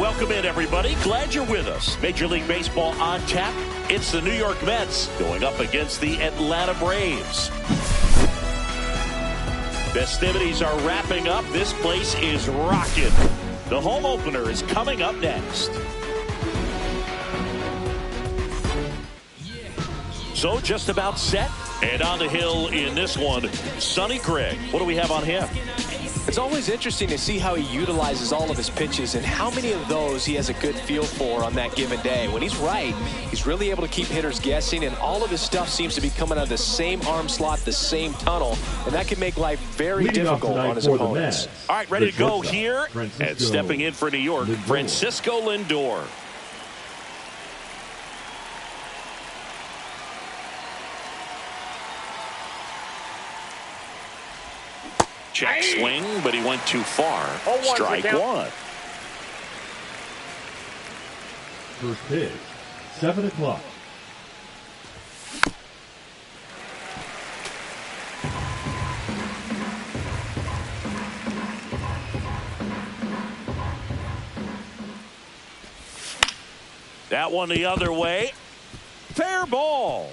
welcome in, everybody. Glad you're with us. Major League Baseball on tap. It's the New York Mets going up against the Atlanta Braves. Festivities are wrapping up. This place is rocking. The home opener is coming up next. So just about set. And on the hill in this one, Sonny Gregg. What do we have on him? It's always interesting to see how he utilizes all of his pitches and how many of those he has a good feel for on that given day. When he's right, he's really able to keep hitters guessing, and all of his stuff seems to be coming out of the same arm slot, the same tunnel, and that can make life very difficult on his opponents. All right, ready to go here, and stepping in for New York, Francisco Lindor. Check swing, but he went too far. Strike one. First pitch, 7 o'clock. That one the other way. Fair ball.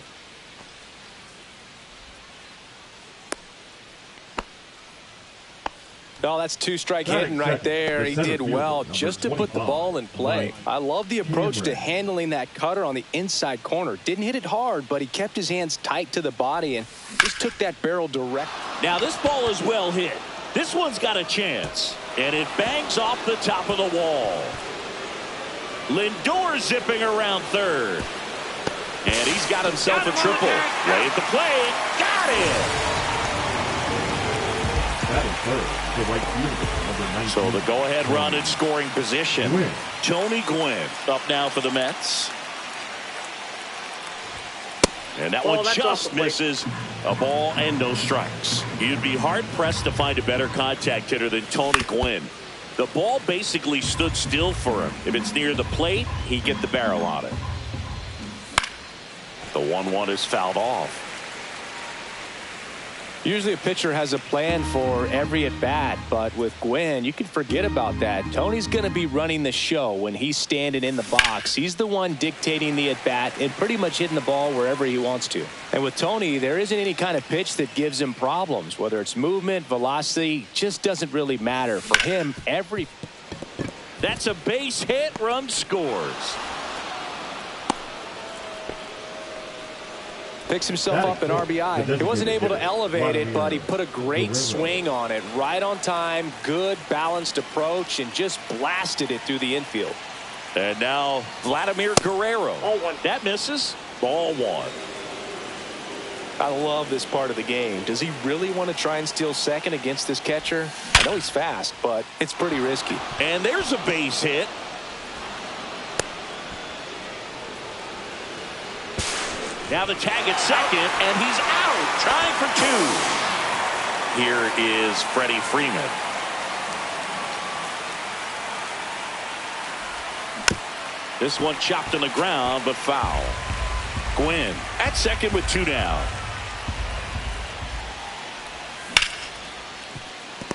No, that's two-strike hitting right there. He did well just to put the ball in play. I love the approach to handling that cutter on the inside corner. Didn't hit it hard, but he kept his hands tight to the body and just took that barrel direct. Now this ball is well hit. This one's got a chance, and it bangs off the top of the wall. Lindor zipping around third. And he's got himself a triple. Way at the plate. Got it. So the go-ahead run in scoring position. Tony Gwynn up now for the Mets. And that one just misses. A ball and no strikes. You'd be hard-pressed to find a better contact hitter than Tony Gwynn. The ball basically stood still for him. If it's near the plate, he'd get the barrel on it. The 1-1 is fouled off. Usually a pitcher has a plan for every at-bat, but with Gwynn, you can forget about that. Tony's going to be running the show when he's standing in the box. He's the one dictating the at-bat and pretty much hitting the ball wherever he wants to. And with Tony, there isn't any kind of pitch that gives him problems. Whether it's movement, velocity, just doesn't really matter. For him, every... That's a base hit, run scores. Picks himself up an RBI. He wasn't able to elevate it, but he put a great swing on it. Right on time, good balanced approach, and just blasted it through the infield. And now Vladimir Guerrero. That misses. Ball one. I love this part of the game. Does he really want to try and steal second against this catcher? I know he's fast, but it's pretty risky. And there's a base hit. Now the tag at second, and he's out, trying for two. Here is Freddie Freeman. This one chopped on the ground, but foul. Gwynn at second with two down.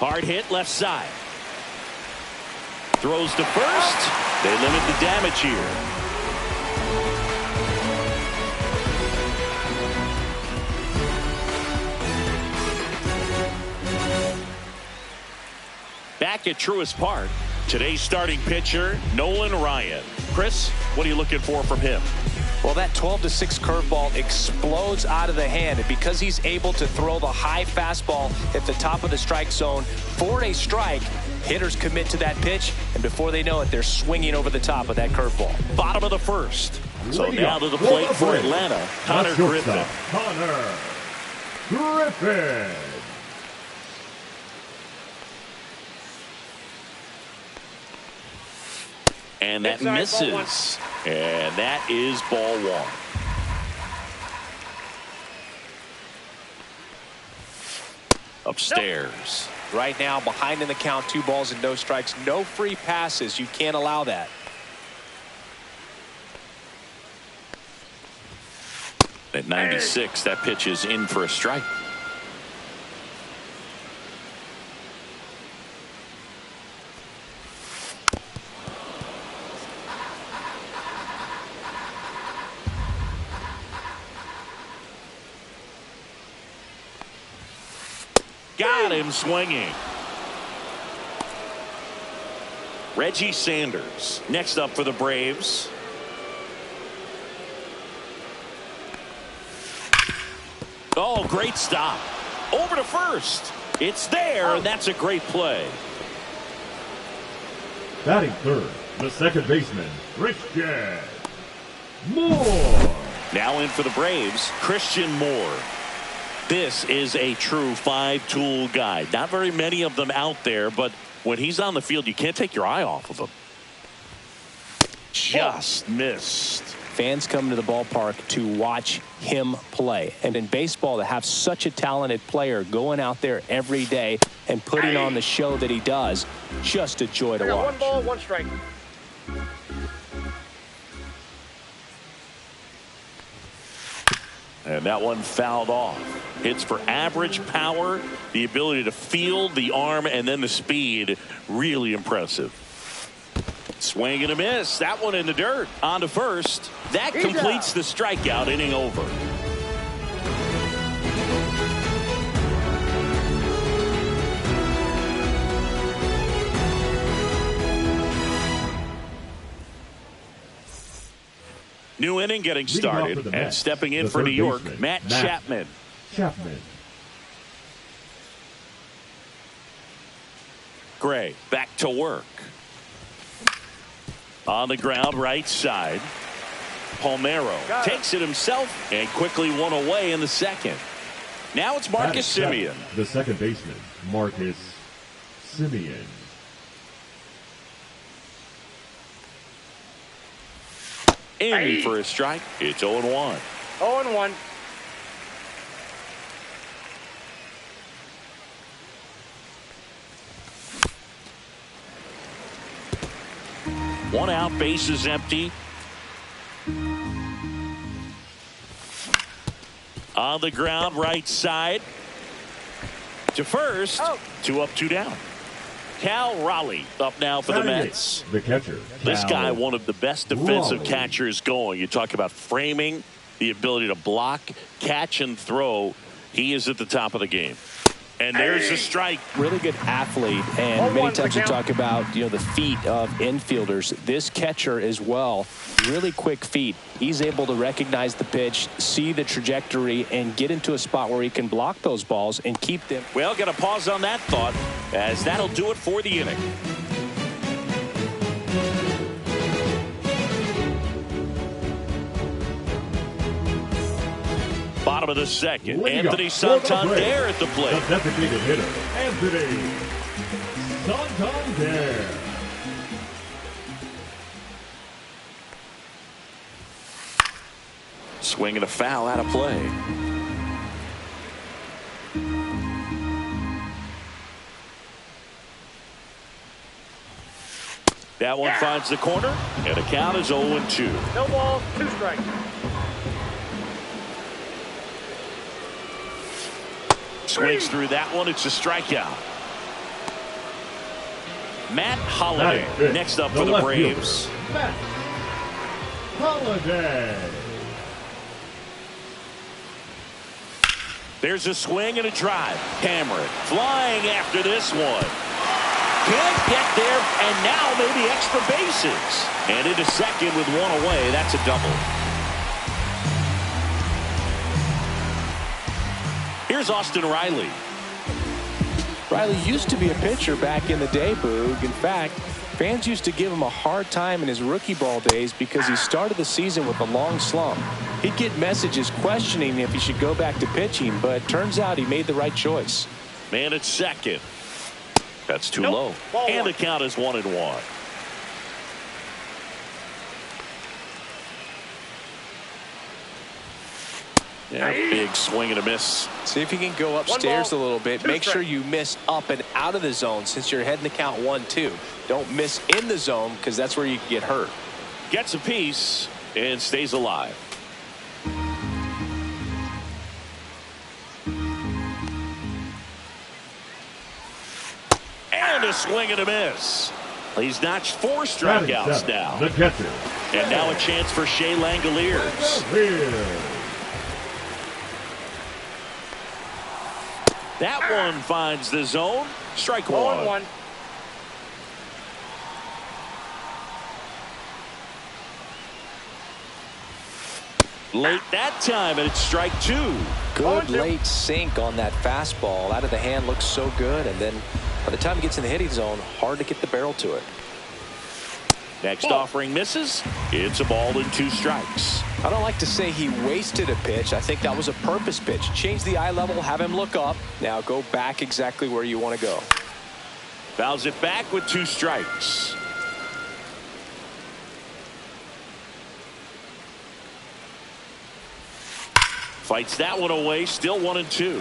Hard hit left side. Throws to first. They limit the damage here. Back at Truist Park, today's starting pitcher, Nolan Ryan. Chris, what are you looking for from him? Well, that 12-6 curveball explodes out of the hand, and because he's able to throw the high fastball at the top of the strike zone for a strike, hitters commit to that pitch, and before they know it, they're swinging over the top of that curveball. Bottom of the first. So now to the plate for Atlanta, Connor Griffin. Connor Griffin. And that misses. And that is ball one. Upstairs. Right now, behind in the count, 2 balls and no strikes. No free passes. You can't allow that. At 96, that pitch is in for a strike. Got him swinging. Reggie Sanders next up for the Braves. Oh, great stop. Over to first. It's there, and that's a great play. Batting third, the second baseman, Christian Moore. Now in for the Braves, Christian Moore. This is a true five-tool guy. Not very many of them out there, but when he's on the field, you can't take your eye off of him. Just missed. Fans come to the ballpark to watch him play. And in baseball, to have such a talented player going out there every day and putting on the show that he does, just a joy to watch. 1 ball, 1 strike. And that one fouled off. Hits for average power, the ability to field, the arm, and then the speed. Really impressive. Swing and a miss. That one in the dirt. On to first. That completes the strikeout. Inning over. New inning getting started. And stepping in for New York, Matt Chapman. Gray back to work. On the ground, right side. Palmeiro takes it himself and quickly one away in the second. Now it's Marcus Semien. The second baseman, Marcus Semien. In for a strike. It's 0-1. 0-1. One out, base is empty. On the ground, right side. To first. 2 up, 2 down. Cal Raleigh up now for the Mets. The catcher. This guy, one of the best defensive catchers going. You talk about framing, the ability to block, catch, and throw. He is at the top of the game. And there's a strike. Really good athlete, and many times you talk about the feet of infielders. This catcher as well, really quick feet. He's able to recognize the pitch, see the trajectory, and get into a spot where he can block those balls and keep them. Well, got to pause on that thought, as that'll do it for the inning. Bottom of the second. Anthony Santander at the plate. The designated hitter, Anthony Santander. Swing and a foul out of play. That one finds the corner, and the count is 0-2. No ball, 2 strikes. Swings through that one. It's a strikeout. Matt Holliday next up for the Braves. Matt Holliday. There's a swing and a drive. Cameron flying after this one. Can't get there, and now maybe extra bases. And into second with 1 away. That's a double. Here's Austin Riley. Riley used to be a pitcher back in the day, Boog. In fact, fans used to give him a hard time in his rookie ball days because he started the season with a long slump. He'd get messages questioning if he should go back to pitching, but it turns out he made the right choice. Man at second. That's too low. And the count is 1-1. Yeah, big swing and a miss. See if you can go upstairs a little bit. Make sure you miss up and out of the zone since you're heading the count 1-2. Don't miss in the zone because that's where you can get hurt. Gets a piece and stays alive. And a swing and a miss. He's notched 4 strikeouts now. The catcher. And now a chance for Shea Langoliers. That one finds the zone. Strike 1. 0-1. Late that time, and it's strike 2. Good late sink on that fastball. Out of the hand, looks so good, and then by the time it gets in the hitting zone, hard to get the barrel to it. Next offering misses. It's a ball and 2 strikes. I don't like to say he wasted a pitch. I think that was a purpose pitch. Change the eye level, have him look up. Now go back exactly where you want to go. Fouls it back with 2 strikes. Fights that one away, still 1-2.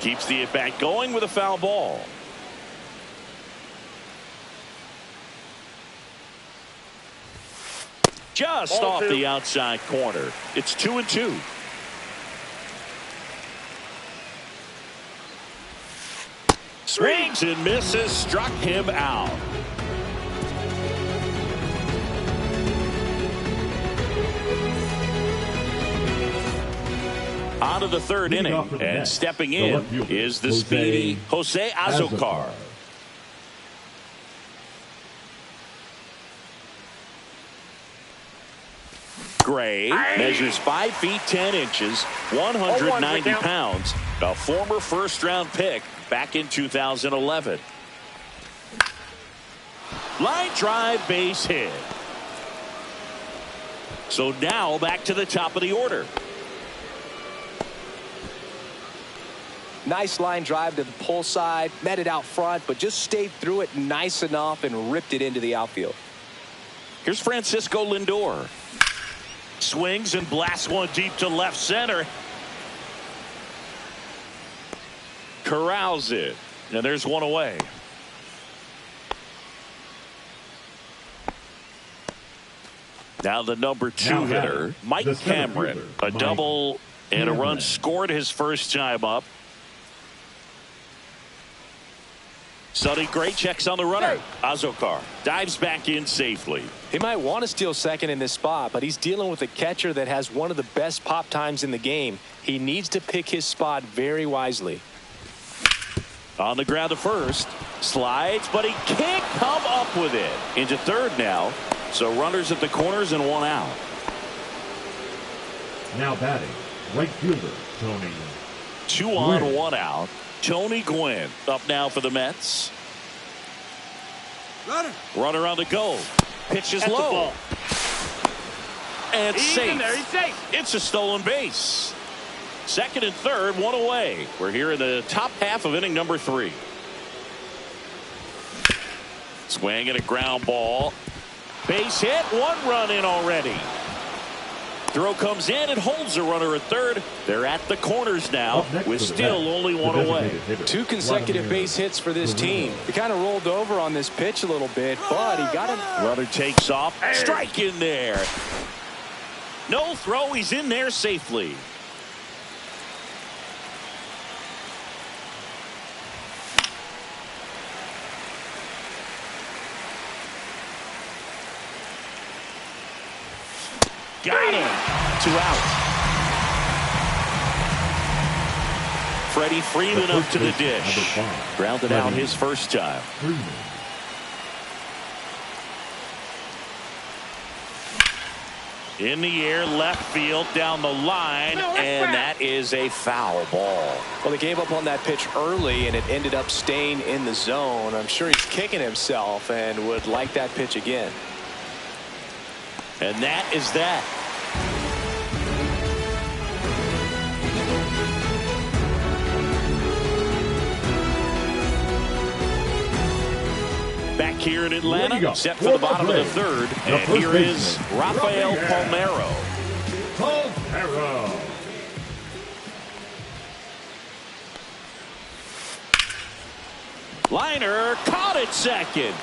Keeps the at-bat going with a foul ball. Just off the outside corner. It's 2-2. Swings and misses, struck him out. On to the third inning, and stepping in is the speedy Jose Azocar. Gray measures 5 feet 10 inches, 190 pounds, a former first-round pick back in 2011. Line drive, base hit. So now back to the top of the order. Nice line drive to the pull side, met it out front, but just stayed through it nice enough and ripped it into the outfield. Here's Francisco Lindor. Swings and blasts one deep to left center. Corrals it, and there's one away. Now the number 2 hitter, Mike Cameron. A double and a run scored his first time up. Sonny Gray checks on the runner. Azocar dives back in safely. He might want to steal second in this spot, but he's dealing with a catcher that has one of the best pop times in the game. He needs to pick his spot very wisely. On the ground to first. Slides, but he can't come up with it. Into third now. So runners at the corners and 1 out. Now batting, right fielder, Tony. 2 on, 1 out. Tony Gwynn up now for the Mets. Runner on the go. Pitches low. And safe. It's a stolen base. Second and third, 1 away. We're here in the top half of inning number 3. Swing and a ground ball. Base hit, 1 run in already. Throw comes in and holds the runner at third. They're at the corners now with still only 1 away. 2 consecutive base hits for this team. He kind of rolled over on this pitch a little bit, but he got him. Runner takes off. Strike in there. No throw. He's in there safely. Got him. 2 out. Freddie Freeman up to the dish. Grounded out his first time. In the air, left field, down the line, and that is a foul ball. Well, he gave up on that pitch early, and it ended up staying in the zone. I'm sure he's kicking himself and would like that pitch again. And that is that. Back here in Atlanta, set for the bottom of the third. And here is Rafael Palmeiro. Liner caught it second.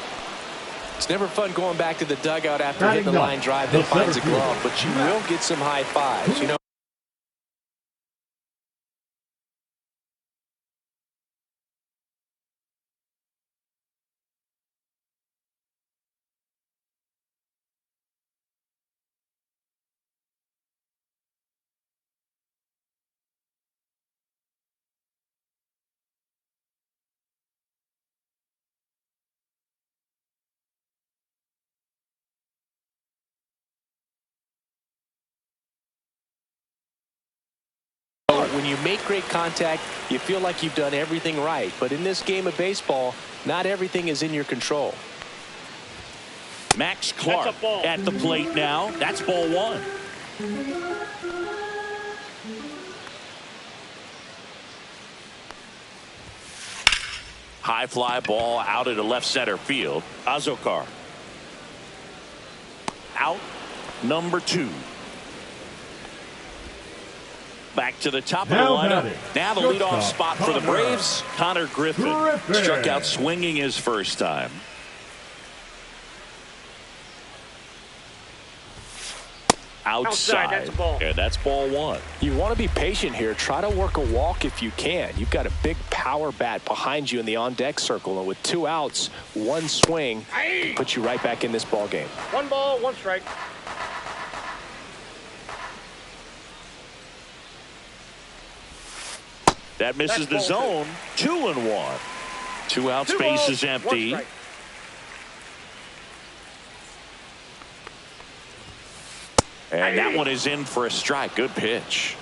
It's never fun going back to the dugout after hitting the line drive that finds a glove, but you will get some high fives. You know. When you make great contact, you feel like you've done everything right. But in this game of baseball, not everything is in your control. Max Clark at the plate now. That's ball one. High fly ball out into left center field. Azokar. Out number 2. Back to the top of the lineup. Now the leadoff spot for the Braves. Connor Griffin struck out swinging his first time. Outside. And that's ball one. You want to be patient here. Try to work a walk if you can. You've got a big power bat behind you in the on-deck circle. And with 2 outs, 1 swing can put you right back in this ball game. 1 ball, 1 strike. That misses the zone. 2-1. 2 outs, base is empty. And that one is in for a strike. Good pitch.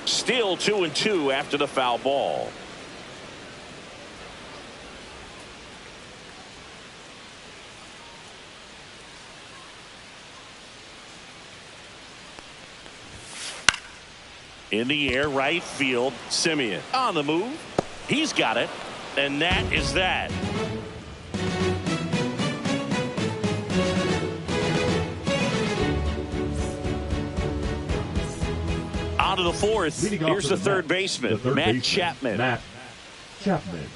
Still 2-2 after the foul ball. In the air, right field. Simeon on the move. He's got it. And that is that. On to the 4th. Here's the third baseman, Matt Chapman. Matt Chapman.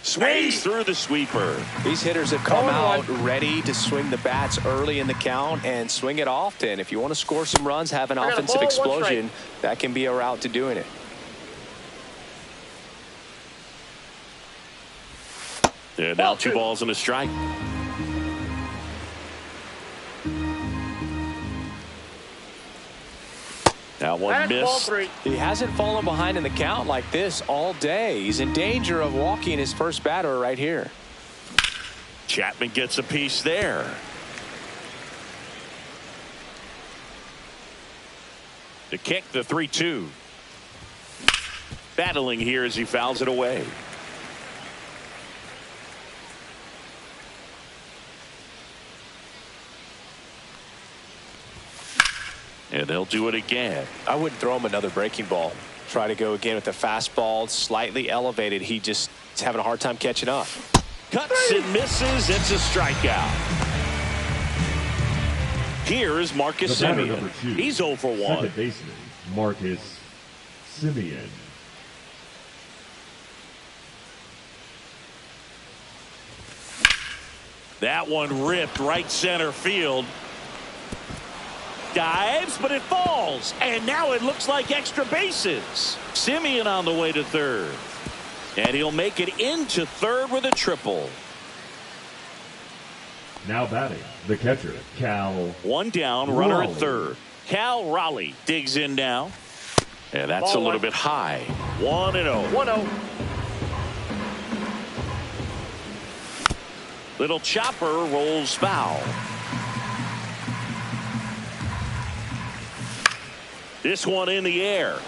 Swings through the sweeper. These hitters have come out ready to swing the bats early in the count and swing it often. If you want to score some runs, have an offensive explosion, that can be a route to doing it. And now 2 balls and a strike. That one missed. He hasn't fallen behind in the count like this all day. He's in danger of walking his first batter right here. Chapman gets a piece there. To kick the 3-2. Battling here as he fouls it away. And they'll do it again. I wouldn't throw him another breaking ball. Try to go again with the fastball, slightly elevated. He's having a hard time catching up. Cuts and misses. It's a strikeout. Here is Marcus Simeon. He's 0 for 1. Second baseman, Marcus Simeon. That one ripped right center field. Dives, but it falls. And now it looks like extra bases. Simeon on the way to third. And he'll make it into third with a triple. Now batting, the catcher, Cal. 1 down, runner at third. Cal Raleigh digs in now. And that's a little bit high. 1-0. 1-0. Little chopper rolls foul. This one in the air.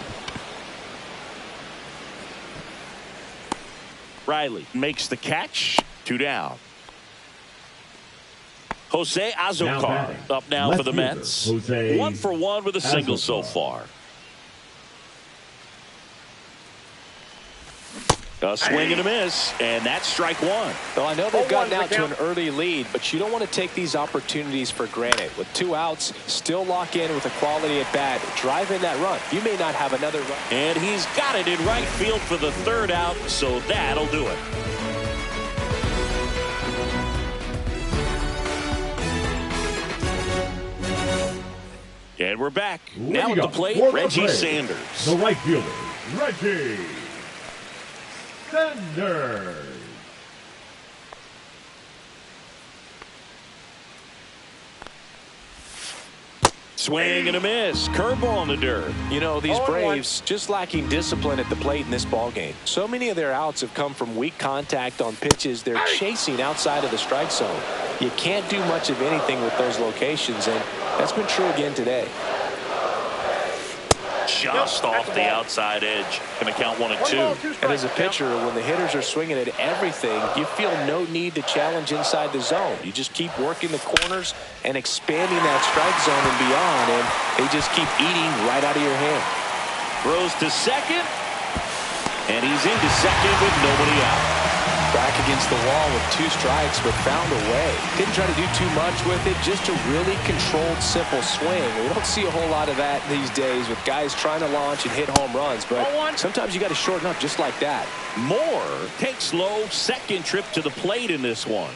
Riley makes the catch. 2 down. Jose Azokar up now for the Mets. 1 for 1 with a single so far. A swing and a miss, and that's strike 1. Well, I know they've gotten out to an early lead, but you don't want to take these opportunities for granted. With 2 outs, still lock in with a quality at bat. Drive in that run. You may not have another run. And he's got it in right field for the 3rd out, so that'll do it. And we're back. Now at the plate, Reggie Sanders. The right fielder, Reggie Sanders. Swing and a miss. Curveball in the dirt. You know, these 0-1. Braves just lacking discipline at the plate in this ballgame. So many of their outs have come from weak contact on pitches they're chasing outside of the strike zone. You can't do much of anything with those locations, and that's been true again today. Just off the outside edge. Going to count 1-2. And as a pitcher, when the hitters are swinging at everything, you feel no need to challenge inside the zone. You just keep working the corners and expanding that strike zone and beyond, and they just keep eating right out of your hand. Throws to second, and he's into second with nobody out. Back against the wall with 2 strikes, but found a way. Didn't try to do too much with it, just a really controlled, simple swing. We don't see a whole lot of that these days with guys trying to launch and hit home runs, but sometimes you got to shorten up just like that. Moore takes low, second trip to the plate in this one.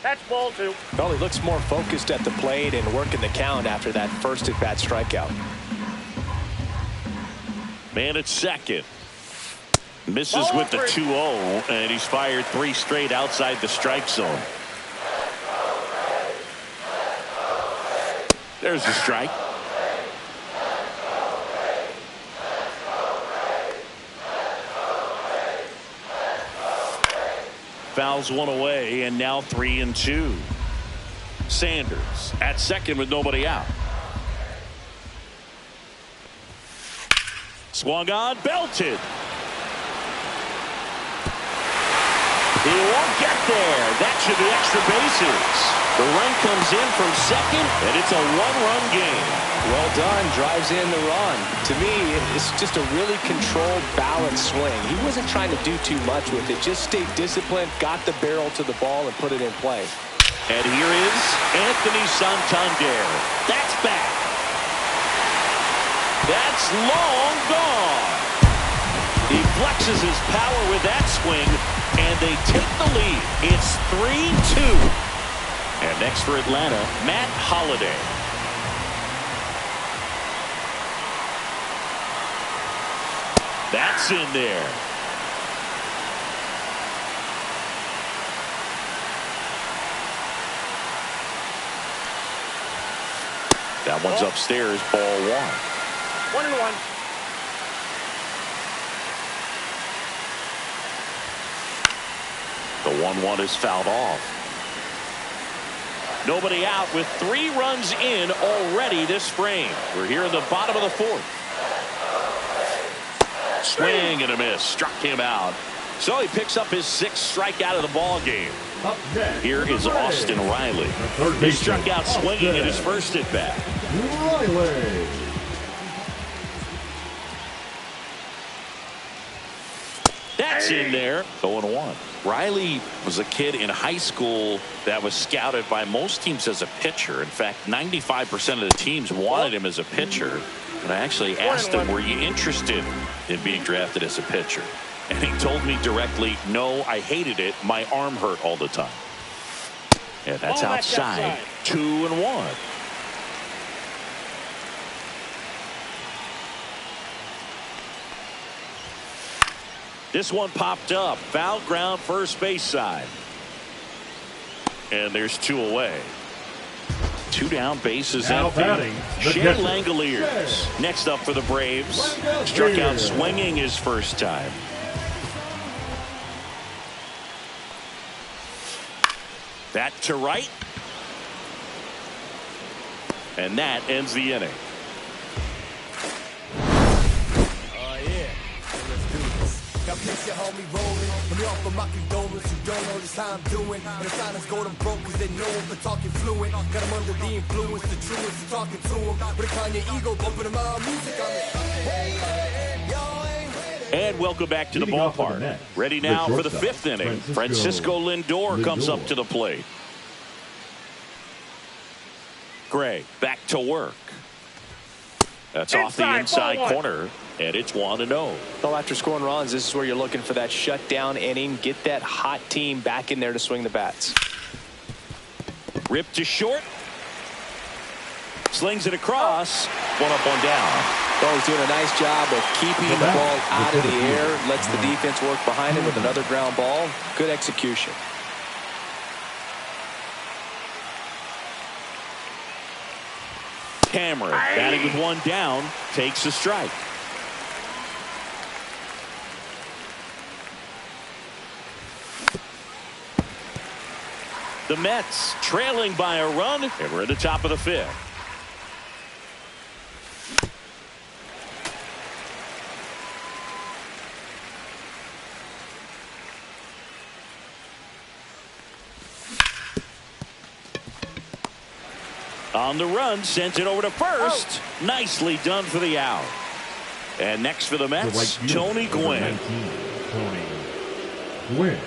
That's ball 2. Well, he looks more focused at the plate and working the count after that first at-bat strikeout. Man at second. Misses with the 2-0, and he's fired 3 straight outside the strike zone. There's the strike. Fouls one away, and now 3-2. Sanders at second with nobody out. Swung on, belted. He won't get there. That should be extra bases. The run comes in from second, and it's a 1-run game. Well done. Drives in the run. To me, it's just a really controlled, balanced swing. He wasn't trying to do too much with it. Just stayed disciplined, got the barrel to the ball, and put it in play. And here is Anthony Santander. That's back. That's long gone. He flexes his power with that swing, and they take the lead. It's 3-2. And next for Atlanta, Matt Holliday. That's in there. That one's upstairs, ball 1. 1-1. The 1-1 is fouled off. Nobody out with 3 runs in already this frame. We're here in the bottom of the 4th. Swing and a miss. Struck him out. So he picks up his 6th strikeout of the ball game. Here is Austin Riley. He struck out swinging in his first at bat. Riley. That's in there. 0-1. Riley was a kid in high school that was scouted by most teams as a pitcher. In fact, 95% of the teams wanted him as a pitcher. And I actually asked him, were you interested in being drafted as a pitcher? And he told me directly, no, I hated it. My arm hurt all the time. And that's outside. 2-1. This one popped up. Foul ground, first base side. And there's 2 away. 2 down, bases empty. Shea Langoliers next up for the Braves. Struck out swinging his first time. That to right. And that ends the inning. Got picture homie rolling. Let me offer my condolence. You don't know just how I'm doing. And the silence go them broke cause they know him for talking fluent. Got him under the influence, the truest, to talking to him. But a Kanye ego bumping him out music on it. And welcome back to the ballpark. Ready now for the 5th inning. Francisco Lindor comes up to the plate. Gray back to work. That's off the inside corner. And it's 1-0. Well, after scoring runs, this is where you're looking for that shutdown inning. Get that hot team back in there to swing the bats. Rip to short. Slings it across. 1 up, 1 down. Well, he's doing a nice job of keeping the ball out of the air. Lets the defense work behind him with another ground ball. Good execution. hammer. Batting with one down, takes a strike. The Mets trailing by a run, and we're at the top of the fifth. On the run, sends it over to first. Nicely done for the out. And next for the Mets, Tony Gwynn. Tony Gwynn.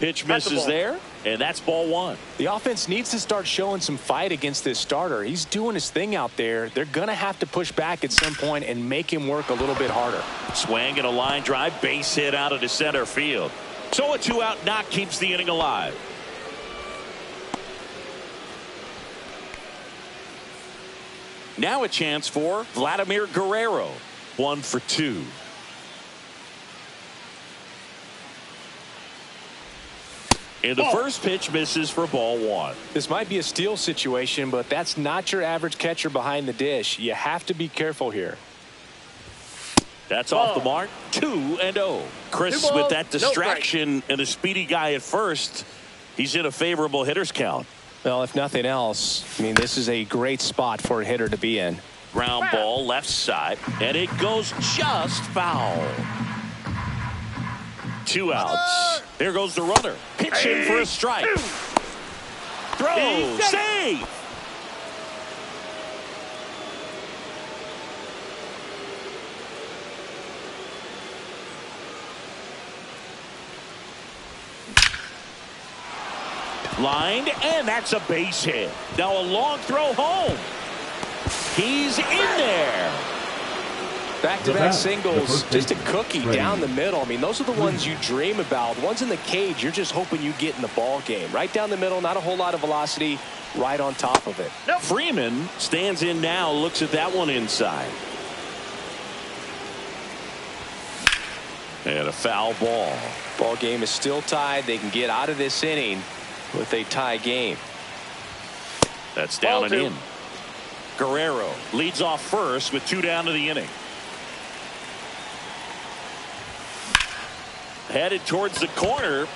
Pitch misses there, and that's ball one. The offense needs to start showing some fight against this starter. He's doing his thing out there. They're going to have to push back at some point and make him work a little bit harder. Swing and a line drive, base hit out of the center field. So a two-out knock keeps the inning alive. Now a chance for Vladimir Guerrero. 1 for 2. And the first pitch misses for ball one. This might be a steal situation, but that's not your average catcher behind the dish. You have to be careful here. That's off the mark. 2-0. Chris, with that distraction and a speedy guy at first, he's in a favorable hitter's count. Well, if nothing else, I mean, this is a great spot for a hitter to be in. Ground ball left side, and it goes just foul. 2 outs. There goes the runner. Pitching for a strike. Throw. Save. Lined, and that's a base hit. Now a long throw home. He's in there. Back-to-back singles, just a cookie down the middle. I mean, those are the ones you dream about. Ones in the cage, you're just hoping you get in the ball game. Right down the middle, not a whole lot of velocity, right on top of it. Freeman stands in now, looks at that one inside. And a foul ball. Ball game is still tied. They can get out of this inning with a tie game. That's down and in. Guerrero leads off first with 2 down to the inning. Headed towards the corner.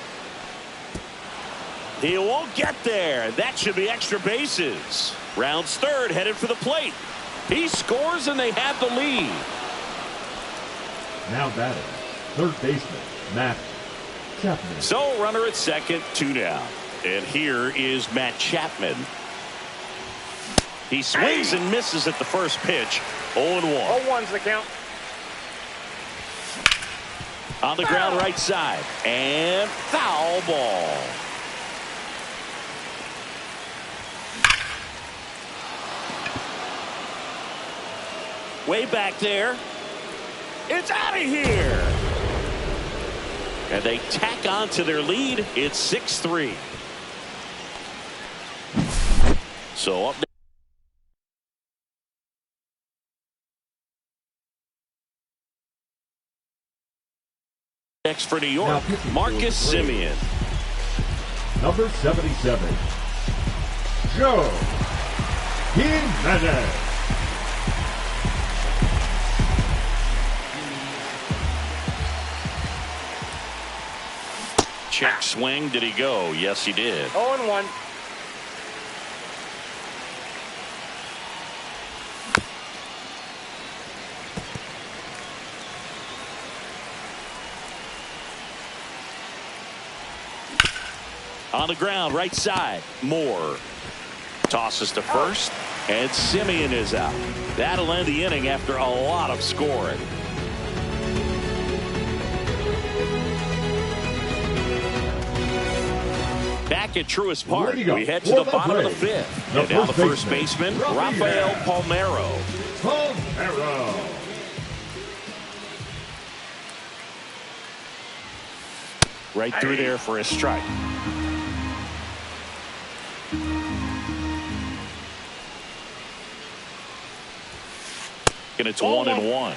He won't get there. That should be extra bases. Rounds third, headed for the plate. He scores and they have the lead. Now batting, third baseman, Matt Chapman. So runner at second, 2 down. And here is Matt Chapman. He swings and misses at the first pitch. 0-1. 0-1's the count. On the ground right side. And foul ball. Way back there. It's out of here. And they tack on to their lead. It's 6-3. So up next for New York, Marcus Semien. Number 77, Joe Jimenez. Check swing. Did he go? Yes, he did. 0-1. On the ground, right side. Moore tosses to first, and Semien is out. That'll end the inning after a lot of scoring. Back at Truist Park, we head to the bottom of the fifth. And now the first baseman, Rafael Palmeiro. Right through there for a strike. And it's 1-1.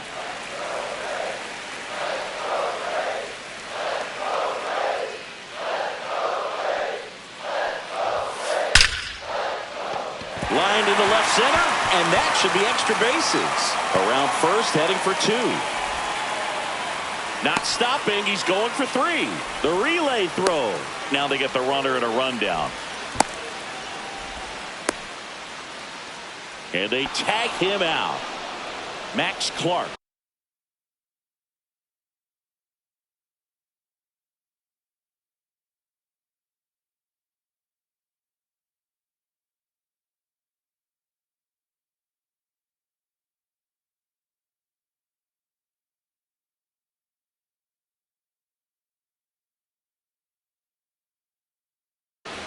Line to the left center, and that should be extra bases. Around first, heading for 2. Not stopping, he's going for 3. The relay throw. Now they get the runner and a rundown. And they tag him out. Max Clark.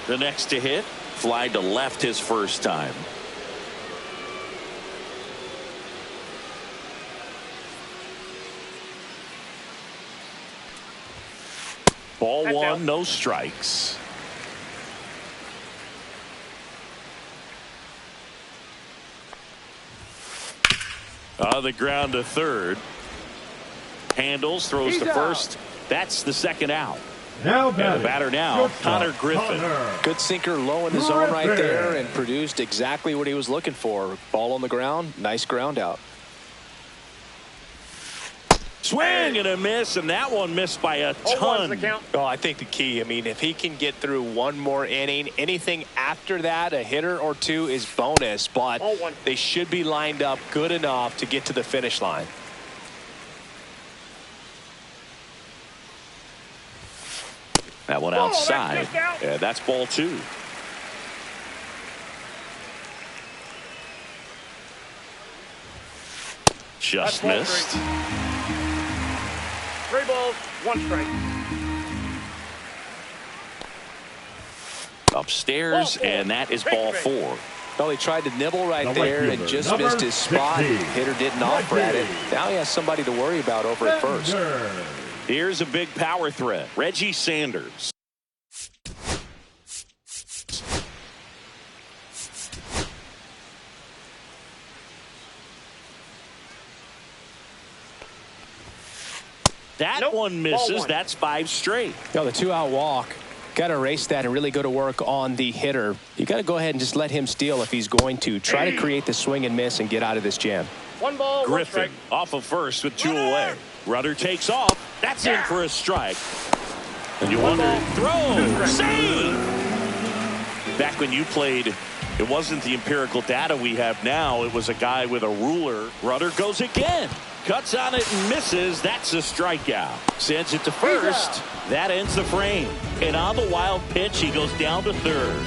The next to hit, fly to left his first time. Ball That's 1, out. no strikes. On the ground to third. Handles, throws He's to out. first. That's the second out. Now And the batter now, Connor Griffin. Good sinker low in the zone right there and produced exactly what he was looking for. Ball on the ground, nice ground out. Swing and a miss, and that one missed by a 0-1's ton. the count. Oh, I think the key, I mean, if he can get through one more inning, anything after that, a hitter or 2 is bonus, but 0-1. they should be lined up good enough to get to the finish line. That one Oh, outside. that's just out. Yeah, that's ball 2. Just That's ball missed. 3 balls, 1 strike. Upstairs, Ball 4. and that is ball 4. Well, he tried to nibble right The there right and fielder, just number missed his spot. 60. Hitter didn't offer at it. Now he has somebody to worry about over at first. Here's a big power threat. Reggie Sanders. That Nope. one Ball misses. 1. That's 5 straight. The 2-out walk. Got to erase that and really go to work on the hitter. You got to go ahead and just let him steal if he's going to. Try to create the swing and miss and get out of this jam. 1 ball, 1 Griffin strike. off of first with 2 away. Rudder takes off. That's in for a strike. And you wonder, throw, save. Back when you played, it wasn't the empirical data we have now. It was a guy with a ruler. Rudder goes again. Cuts on it and misses. That's a strikeout. Sends it to first. That ends the frame. And on the wild pitch, he goes down to third.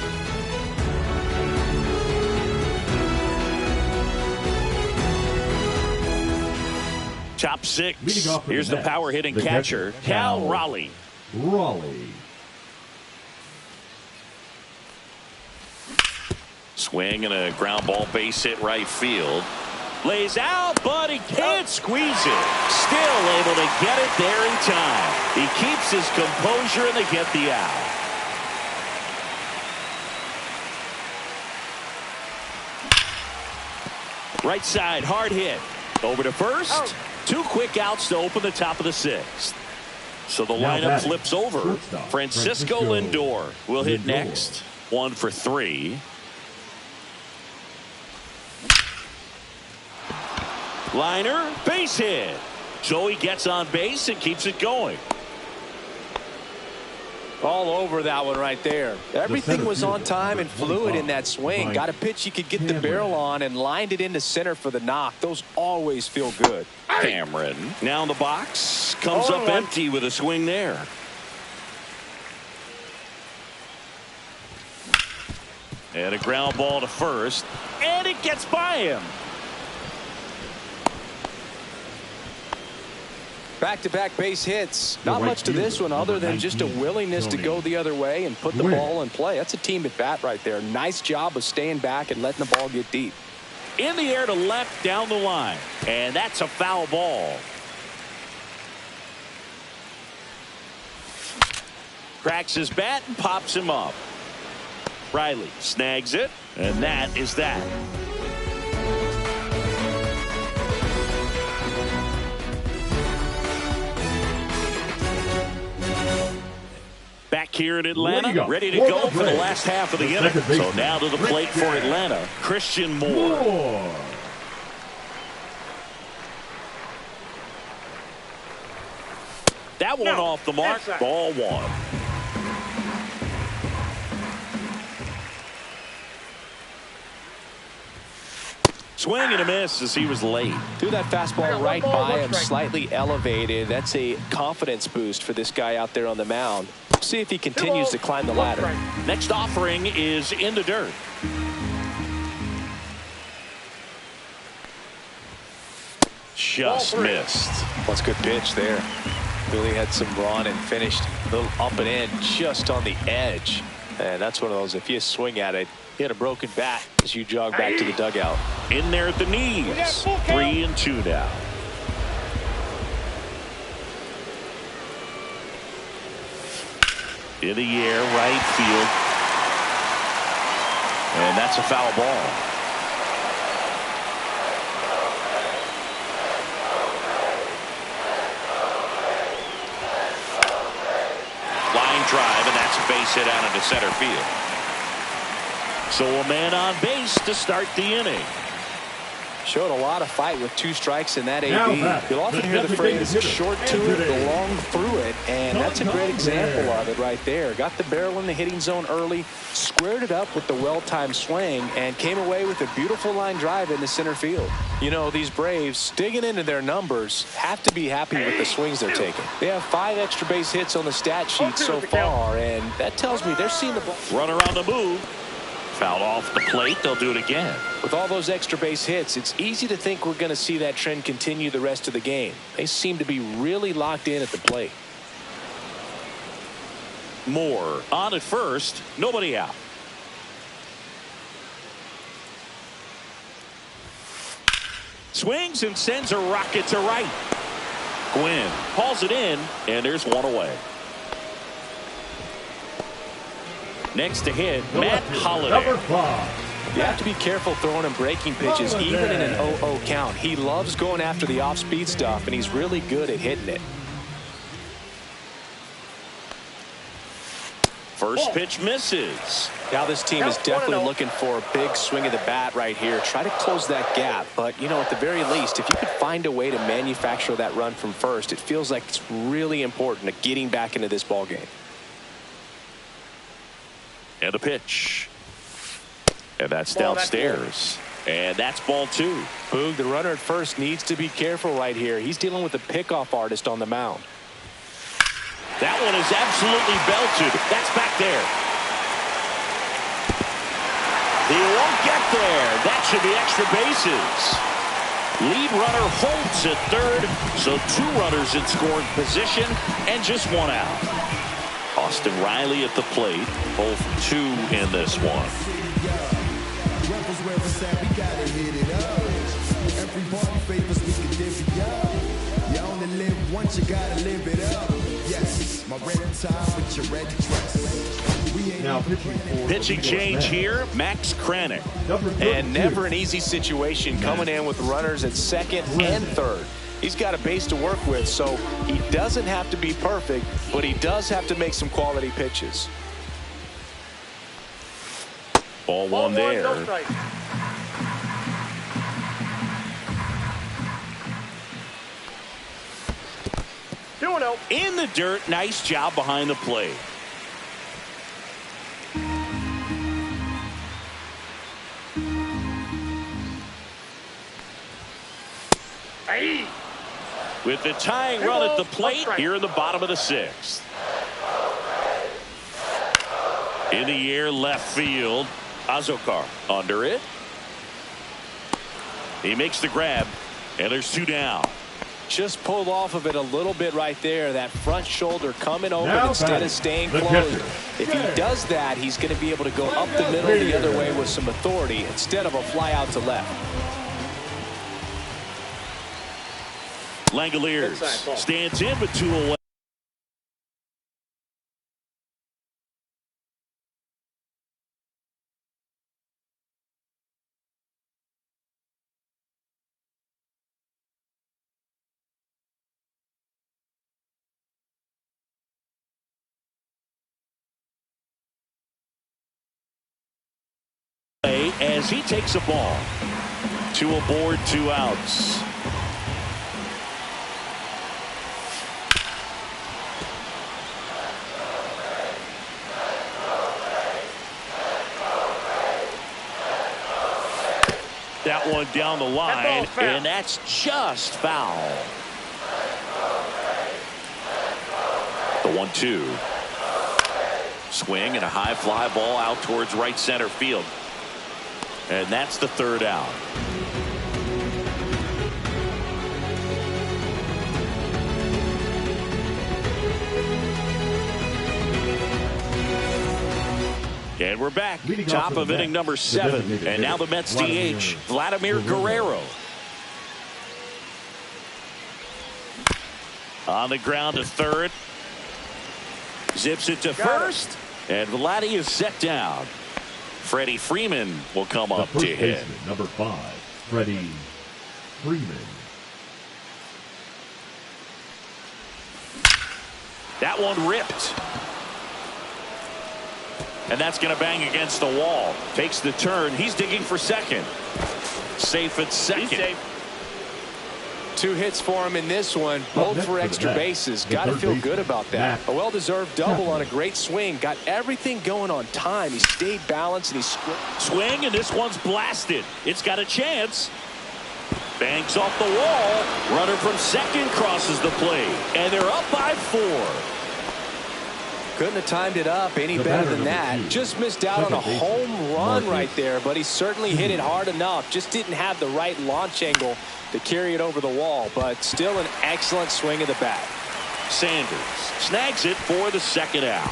Top 6. Leading off for Here's the the Mets, power hitting the catcher, catcher, Cal Cal Raleigh. Raleigh. Swing and a ground ball base hit right field. Lays out, but he can't squeeze it. Still able to get it there in time. He keeps his composure and they get the out. Right side, hard hit. Over to first. Out. 2 quick outs to open the top of the 6th. So the Now lineup batting, flips over. shortstop, Francisco Francisco Lindor will hit Lindor. next. 1 for 3. Liner, base hit. So he gets on base and keeps it going. All over that one right there. Everything center was on fielder, time and number fluid in 25, that swing. Mike Got a pitch you could get the Cameron. barrel on and lined it into center for the knock. Those always feel good. Cameron now in the box. Comes up 0-1. empty with a swing there. And a ground ball to first. And it gets by him. Back-to-back base hits. The Not right much to this fielder, one other number than just a 19, willingness to Tony go the other way and put the Gwynn. ball in play. That's a team at bat right there. Nice job of staying back and letting the ball get deep. In the air to left down the line. And that's a foul ball. Cracks his bat and pops him up. Riley snags it. And that is that. Back here in Atlanta, ready to go for the last half of the inning. So now to the plate for Atlanta, Christian Moore. That one off the mark, ball one. Swing and a miss as he was late. Threw that fastball right by him, slightly elevated. That's a confidence boost for this guy out there on the mound. See if he continues to climb the ladder. Next offering is in the dirt. Just missed. That's a good pitch there. Really had some run and finished a little up and in just on the edge. And that's one of those, if you swing at it, you had a broken bat as you jog back to the dugout. In there at the knees. 3-2 now. In the air, right field. And that's a foul ball. Drive, and that's a base hit out into center field. So a man on base to start the inning. Showed a lot of fight with 2 strikes in that AB. You'll often hear the phrase short to it, long through it, and that's a great example of it right there. Got the barrel in the hitting zone early, squared it up with the well-timed swing, and came away with a beautiful line drive into center field. You know, these Braves, digging into their numbers, have to be happy with the swings they're taking. They have 5 extra base hits on the stat sheet so far, and that tells me they're seeing the ball. Runner on the move. Fouled off the plate. They'll do it again. With all those extra base hits, it's easy to think we're going to see that trend continue the rest of the game. They seem to be really locked in at the plate. Moore on at first. Nobody out. Swings and sends a rocket to right. Gwynn hauls it in, and there's one away. Next to hit, Matt Holliday. You have to be careful throwing him breaking pitches, even in an 0-0 count. He loves going after the off-speed stuff, and he's really good at hitting it. First pitch misses. Now this team is definitely looking for a big swing of the bat right here. Try to close that gap. But, you know, at the very least, if you could find a way to manufacture that run from first, it feels like it's really important to getting back into this ball game. And a pitch. And that's downstairs. And that's ball 2. Boog, the runner at first needs to be careful right here. He's dealing with a pickoff artist on the mound. That one is absolutely belted. That's back there. He won't get there. That should be extra bases. Lead runner holds at third. So 2 runners in scoring position and just 1 out. Austin Riley at the plate, both 2 in this one. Now pitching change here, Max Kranick. And never an easy situation coming in with runners at second and third. He's got a base to work with, so he doesn't have to be perfect, but he does have to make some quality pitches. Ball 1 there. In the dirt, nice job behind the plate. With the tying run at the plate here in the bottom of the 6th. In the air, left field. Azokar under it. He makes the grab, and there's 2 down. Just pulled off of it a little bit right there. That front shoulder coming over instead of staying closed. If he does that, he's going to be able to go up the middle the other way with some authority instead of a fly out to left. Langoliers stands in with 2 away. as he takes a ball. 2 aboard, 2 outs. That one down the line, and that's just foul. The 1-2. Swing and a high fly ball out towards right center field. And that's the 3rd out. And we're back. Top of inning number 7. And now the Mets DH, Vladimir Guerrero. On the ground to 3rd. Zips it to 1st. And Vladdy is set down. Freddie Freeman will come up to hit. Number 5, Freddie Freeman. That one ripped. And that's going to bang against the wall. Takes the turn. He's digging for second. Safe at second. 2 hits for him in this one, both for extra bases. Got to feel good about that. A well-deserved double on a great swing. Got everything going on time. He stayed balanced and he swing, and this one's blasted. It's got a chance. Banks off the wall. Runner from second crosses the plate, and they're up by 4. Couldn't have timed it up any better than that. Just missed out on a home run right there, but he certainly hit it hard enough. Just didn't have the right launch angle to carry it over the wall, but still an excellent swing of the bat. Sanders snags it for the 2nd out.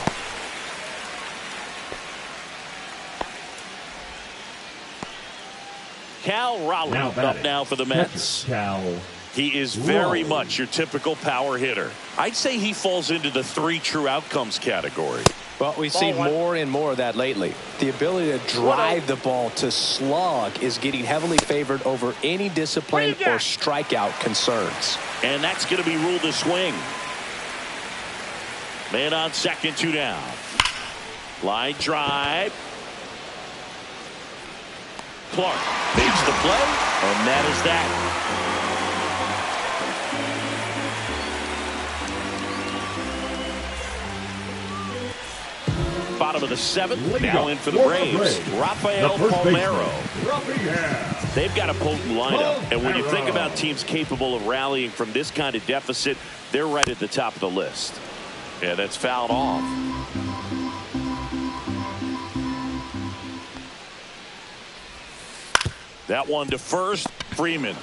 Cal Raleigh up now for the Mets. Cal. He is very much your typical power hitter. I'd say he falls into the 3 true outcomes category. Well, we see more and more of that lately. The ability to drive the ball to slug is getting heavily favored over any discipline or strikeout concerns. And that's going to be ruled a swing. Man on second, 2 down. Line drive. Clark makes the play, and that is that. Bottom of the 7th, now in for the Braves, Rafael Palmeiro. They've got a potent lineup, and when you think about teams capable of rallying from this kind of deficit, they're right at the top of the list. Yeah, that's fouled off. That one to first, Freeman.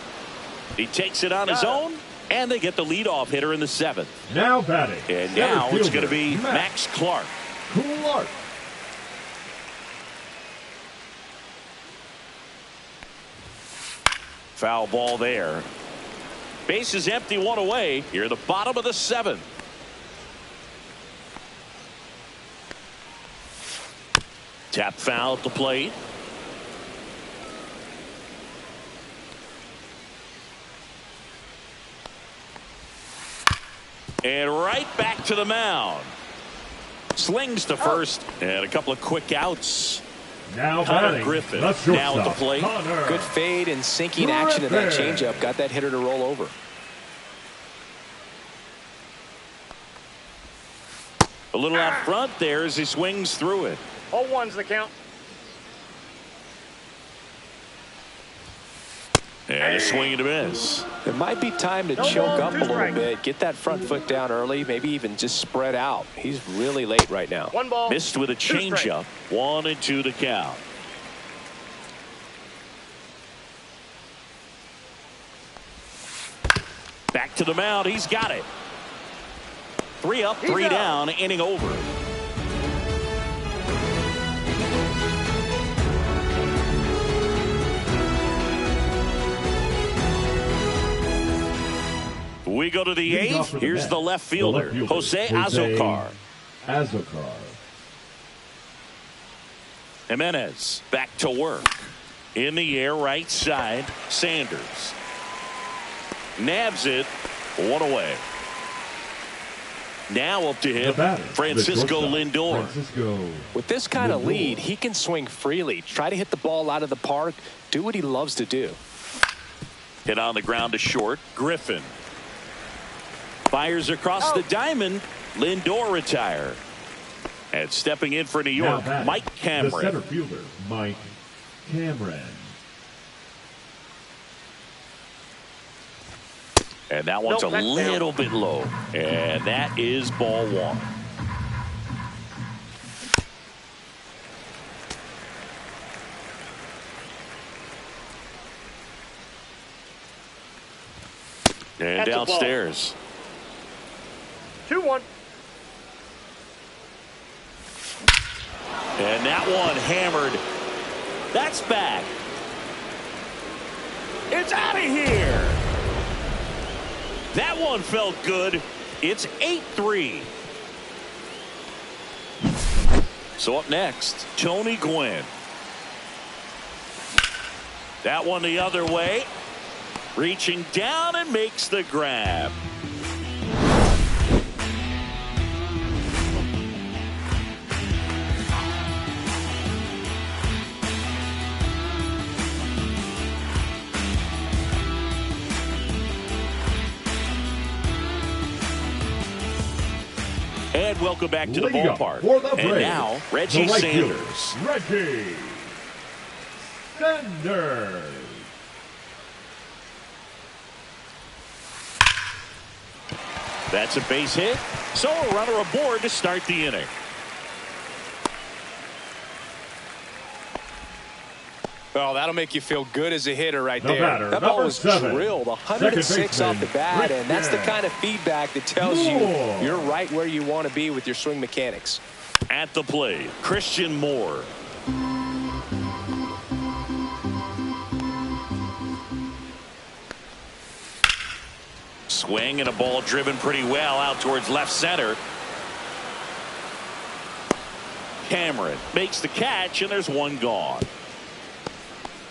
He takes it on his own, and they get the leadoff hitter in the 7th. Now batting. And now it's going to be Max Clark. Clark. Foul ball there. Base is empty, 1 away. Here, the bottom of the 7th. Tap foul at the plate. And right back to the mound. Slings to first, and a couple of quick outs. Now Connor Griffin now at the plate. Good fade and sinking action in that changeup. Got that hitter to roll over. A little out front there as he swings through it. 0-1's the count. And a swing and a miss. It might be time to choke up a little bit. Get that front foot down early. Maybe even just spread out. He's really late right now. 1 ball. Missed with a changeup. 1-2 the count. Back to the mound. He's got it. 3 up, 3 down. Inning over. We go to the 8th. Here's the left fielder, Jose Azocar. Jimenez back to work. In the air, right side. Sanders nabs it. 1 away. Now up to The him, batter, Francisco the Lindor. Francisco With this kind of Lindor. lead, he can swing freely, try to hit the ball out of the park, do what he loves to do. Hit on the ground to short. Griffin fires across the diamond. Lindor retired. And stepping in for New Now York, batting, Mike the Cameron. center fielder, Mike Cameron. And that one's Nope, a that's little bit low. And that is ball one. And That's a ball. downstairs. 2-1. And that one hammered. That's back. It's out of here. That one felt good. It's 8-3. So up next, Tony Gwynn. That one the other way. Reaching down and makes the grab. And welcome back to the Leading up ballpark. for the And Braves, now, Reggie the right fielder, Sanders. Reggie Sanders. That's a base hit. So a runner aboard to start the inning. Oh, that'll make you feel good as a hitter right The there. batter, That ball number was 7, drilled 106 off the baseman, bat, and that's the Rick kind of feedback that tells you Moore. you're right where you want to be with your swing mechanics. At the plate, Christian Moore. Swing and a ball driven pretty well out towards left center. Cameron makes the catch, and there's one gone.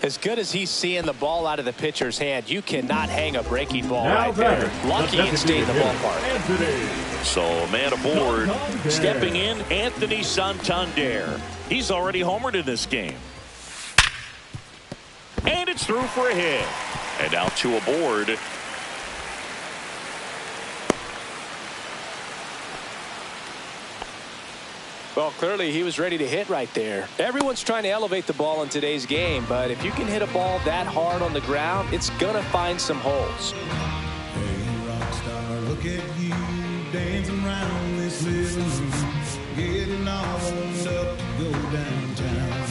As good as he's seeing the ball out of the pitcher's hand, you cannot hang a breaking ball Now right there. batting, Lucky the it stayed in the designated ballpark. hitter, Anthony. So a man aboard. Santander. Stepping in, Anthony Santander. He's already homered in this game. And it's through for a hit. And now two aboard. Well, clearly he was ready to hit right there. Everyone's trying to elevate the ball in today's game, but if you can hit a ball that hard on the ground, it's going to find some holes. Hey, rock star, look at you dancing around this living room, getting all warmed up to go downtown.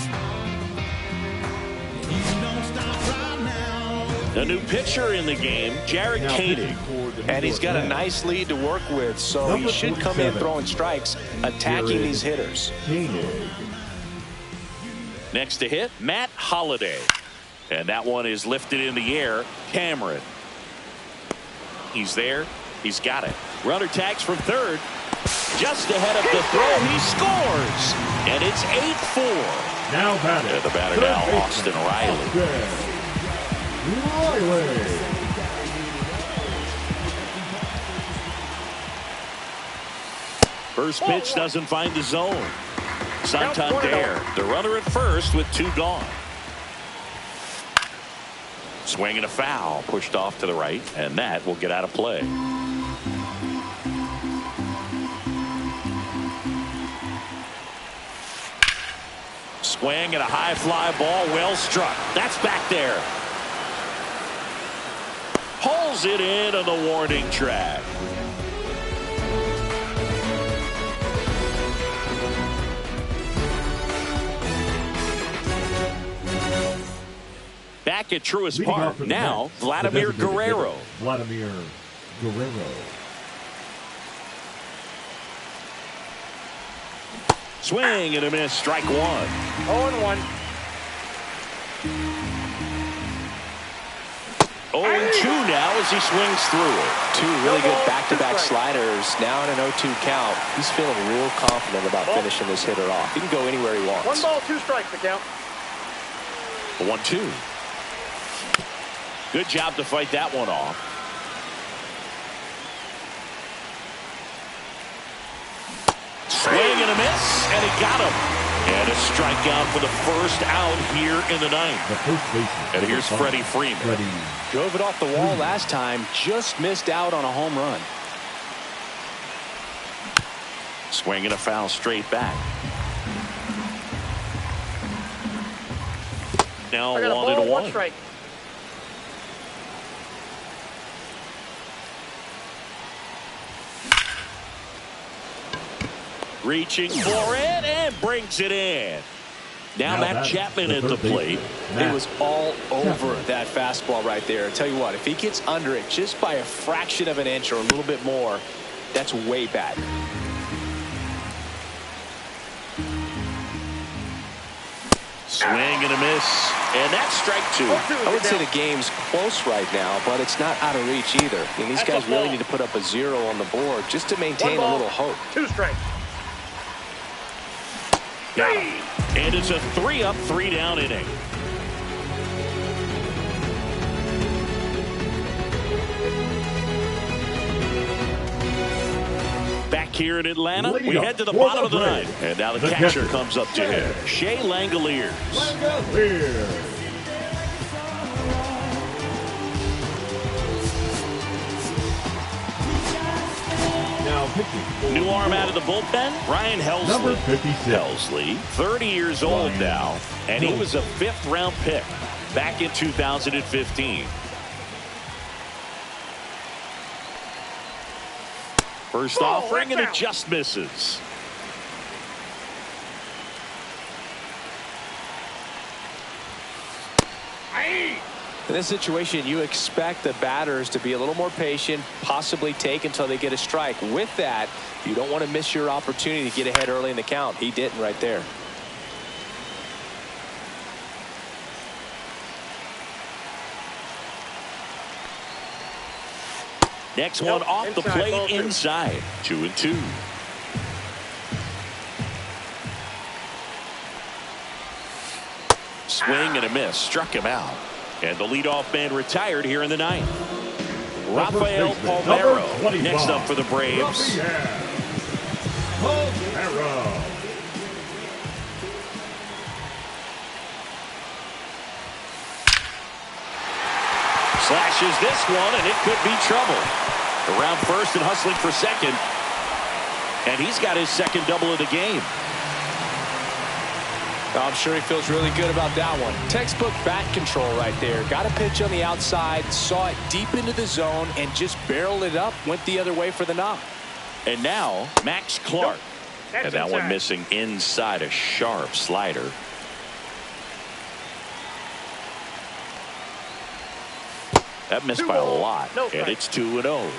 You don't stop right now. A new pitcher in the game, Jared Now Koenig. pitching for the New And he's York got a Mets, nice lead to work with, so he Number should come in 47, throwing strikes, attacking Jared these hitters. Koenig. Next to hit, Matt Holliday. And that one is lifted in the air. Cameron. He's there. He's got it. Runner tags from third. Just ahead of the throw. He scores. And it's 8-4. Now batting, And the batter third now, baseman, Austin Riley. Austin Riley. First pitch doesn't find the zone. Santander, the runner at first with two gone. Swing and a foul, pushed off to the right, and that will get out of play. Swing and a high fly ball, well struck. That's back there. Pulls it in on the warning track. Back at Truist Leading off Park, for the now Mets, Vladimir the designated Guerrero. hitter, Vladimir Guerrero. Swing and a miss, strike one. 0-1. 0-2 now as he swings through it. Two really good back-to-back sliders. Now in an 0-2 count. He's feeling real confident about finishing this hitter off. He can go anywhere he wants. 1 ball, 2 strikes, the count. 1-2. Good job to fight that one off. Swing and a miss, and he got him. And a strikeout for the first out here in the ninth. The first baseman. And here's Freddie Freeman. Drove it off the wall last time, just missed out on a home run. Swing and a foul straight back. Now 1-1. One strike. Reaching for it and brings it in. Now Matt Chapman at the plate. It was all over that fastball right there. I tell you what, if he gets under it just by a fraction of an inch or a little bit more, that's way back. Swing and a miss, and that's strike two. I would say the game's close right now, but it's not out of reach either. And these guys really need to put up a 0 on the board just to maintain a little hope. 2 strikes. Got him. And it's a 3-up, 3-down inning. Back here in Atlanta, we head to the bottom of the ninth. And now the catcher comes up to him, Shea Langoliers. New arm out of the bullpen, Ryan Helsley. Number 56. Helsley, 30 years old now, and he was a 5th-round pick back in 2015. First offering, and it just misses. In this situation, you expect the batters to be a little more patient, possibly take until they get a strike. With that, you don't want to miss your opportunity to get ahead early in the count. He didn't right there. Next one off the plate inside. 2-2. Swing and a miss. Struck him out. And the leadoff man retired here in the ninth. Rafael Palmeiro next up for the Braves. Slashes this one, and it could be trouble. Around first and hustling for second. And he's got his second double of the game. I'm sure he feels really good about that one. Textbook bat control right there. Got a pitch on the outside, saw it deep into the zone, and just barreled it up, went the other way for the knock. And now Max Clark. And that one missing inside a sharp slider. That missed by a lot, and it's 2-0.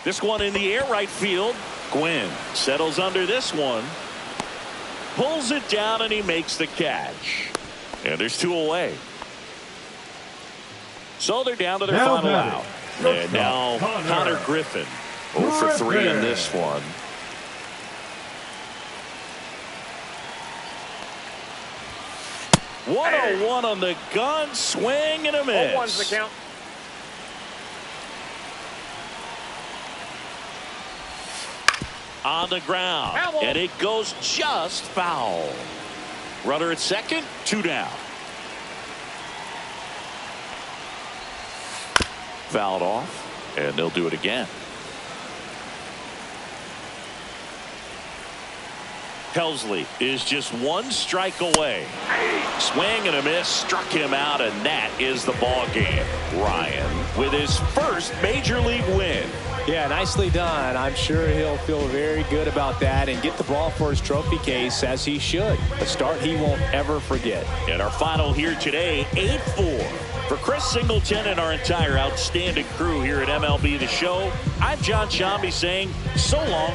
This one in the air right field. Gwynn settles under this one. Pulls it down, and he makes the catch. And there's 2 away. So they're down to their final out. And now Connor Griffin. 0 for 3 in this one. One on the gun, swing and a miss. 0-1's the count. On the ground, and it goes just foul. Runner at second, 2 down. Fouled off, and they'll do it again. Helsley is just 1 strike away. Swing and a miss, struck him out, and that is the ball game. Ryan with his first major league win. Yeah, nicely done. I'm sure he'll feel very good about that and get the ball for his trophy case, as he should. A start he won't ever forget. And our final here today, 8-4. For Chris Singleton and our entire outstanding crew here at MLB The Show, I'm John Shambi saying so long.